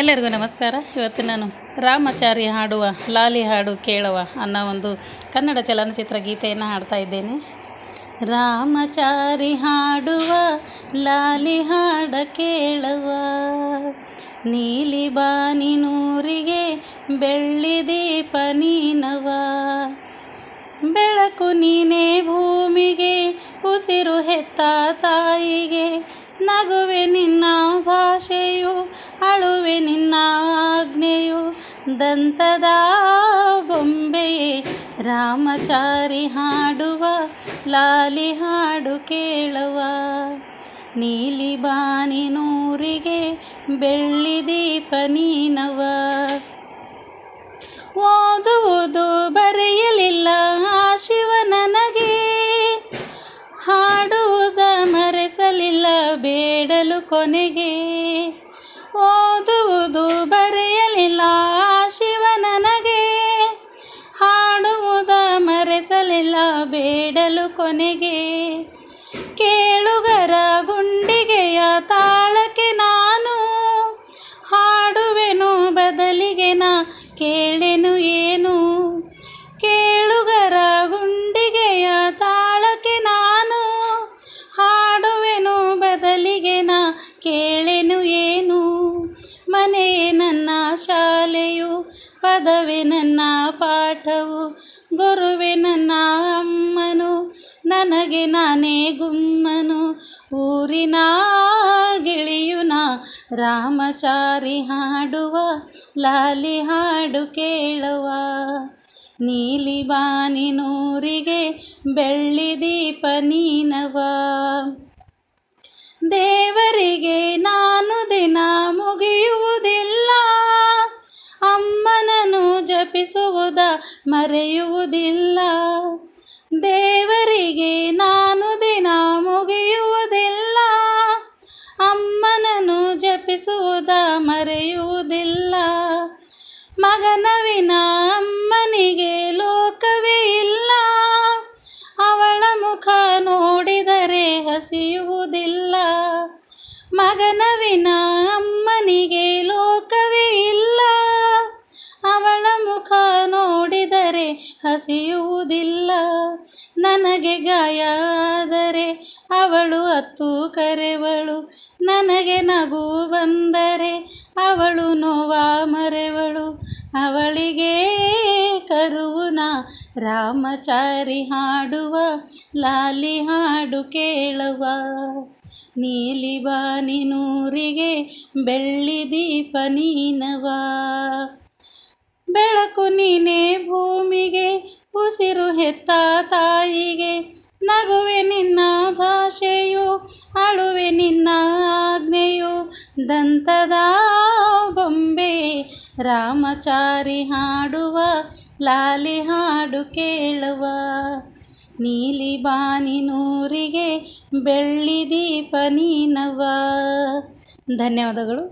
ಎಲ್ಲರಿಗೂ ನಮಸ್ಕಾರ. ಇವತ್ತು ನಾನು ರಾಮಾಚಾರಿ ಹಾಡುವ ಲಾಲಿ ಹಾಡು ಕೇಳುವ ಅನ್ನೋ ಒಂದು ಕನ್ನಡ ಚಲನಚಿತ್ರ ಗೀತೆಯನ್ನು ಹಾಡ್ತಾ ಇದ್ದೇನೆ. ರಾಮಾಚಾರಿ ಹಾಡುವ ಲಾಲಿ ಹಾಡ ಕೇಳುವ, ನೀಲಿ ಬಾನಿನೂರಿಗೆ ಬೆಳ್ಳಿ ದೀಪ ನೀನವ, ಬೆಳಕು ನೀನೇ ಭೂಮಿಗೆ, ಉಸಿರು ಹೆತ್ತ ತಾಯಿಗೆ, ನಗುವೆ ನಿನ್ನ ಭಾಷೆಯು, ಅಳುವೆ ನಿನ್ನ ಆಜ್ಞೆಯು, ದಂತದ ಬೊಂಬೆಯೇ ರಾಮಾಚಾರಿ ಹಾಡುವ ಲಾಲಿ ಹಾಡು ಕೇಳುವ, ನೀಲಿ ಬಾನಿನೂರಿಗೆ ಬೆಳ್ಳಿ ದೀಪ ನೀನವ. ಓದುವುದು ಬರೆಯಲಿಲ್ಲ ಆ ಶಿವ ನನಗೆ, ಹಾಡುವುದ ಮರೆಸಲಿಲ್ಲ ಬೇಡಲು ಕೊನೆಗೆ. ಓದುವುದು ಬರೆಯಲಿಲ್ಲ ಆ ಶಿವ ನನಗೆ, ಹಾಡುವುದ ಮರೆಸಲಿಲ್ಲ ಬೇಡಲು ಕೊನೆಗೆ. ಕೇಳುಗರ ಗುಂಡಿಗೆಯ ತಾಳಕ್ಕೆ ನಾನು ಹಾಡುವೆನು ಬದಲಿಗೆ ನಾ ಕೇಳೆನು ಏನು. ಕೇಳುಗರ ಗುಂಡಿಗೆಯ ತಾಳಕ್ಕೆ ನಾನು ಹಾಡುವೆನು ಬದಲಿಗೆ ನಾ ಕೇಳೆನು ಏನು. ಮನೆಯೇ ನನ್ನ ಶಾಲೆಯು, ಪದವೇ ನನ್ನ ಪಾಠವು, ಗುರುವೆ ನನ್ನ ಅಮ್ಮನು, ನನಗೆ ನಾನೇ ಗುಮ್ಮನು, ಊರಿನ ಗಿಳಿಯುನ ರಾಮಾಚಾರಿ ಹಾಡುವ ಲಾಲಿ ಹಾಡು ಕೇಳುವ, ನೀಲಿ ಬಾನಿನೂರಿಗೆ ಬೆಳ್ಳಿ ದೀಪ ನೀನವ. ದೇವರಿಗೆ ನಾನು ದಿನ ಮುಗಿಯುವುದಿಲ್ಲ, ಅಮ್ಮನನ್ನು ಜಪಿಸುವುದ ಮರೆಯುವುದಿಲ್ಲ. ದೇವರಿಗೆ ನಾನು ದಿನ ಮುಗಿಯುವುದಿಲ್ಲ, ಅಮ್ಮನನ್ನು ಜಪಿಸುವುದ ಮರೆಯುವುದಿಲ್ಲ. ಮಗನವಿನ ಅಮ್ಮನಿಗೆ ಲೋಕವೇ ಇಲ್ಲ, ಅವಳ ಮುಖ ನೋಡಿದರೆ ಹಸಿಯುವುದಿಲ್ಲ. ಮಗನವಿನ ಅಮ್ಮನಿಗೆ ಲೋಕವೇ ಇಲ್ಲ, ಅವಳ ಮುಖ ನೋಡಿದರೆ ಹಸಿಯುವುದಿಲ್ಲ. ನನಗೆ ಗಾಯ ಆದರೆ ಅವಳು ಅತ್ತು ಕರೆವಳು, ನನಗೆ ನಗು ಬಂದರೆ ಅವಳು ನೋವ ಮರೆವಳು, ಅವಳಿಗೆ ಕರುವುನ ರಾಮಾಚಾರಿ ಹಾಡುವ ಲಾಲಿ ಹಾಡು ಕೇಳುವ, ನೀಲಿ ಬಾನಿನೂರಿಗೆ ಬೆಳ್ಳಿ ದೀಪ ನೀನವ, ಬೆಳಕು ನೀನೇ ಭೂಮಿಗೆ, ಉಸಿರು ಹೆತ್ತ ತಾಯಿಗೆ, ನಗುವೆ ನಿನ್ನ ಭಾಷೆಯು, ಅಳುವೆ ನಿನ್ನ ಆಜ್ಞೆಯು, ದಂತದ ಬೊಂಬೆ ರಾಮಾಚಾರಿ ಹಾಡುವ ಲಾಲಿ ಹಾಡು ಕೇಳುವ, ನೀಲಿ ಬಾನಿನೂರಿಗೆ ಬೆಳ್ಳಿ ದೀಪ ನೀನವ. ಧನ್ಯವಾದಗಳು.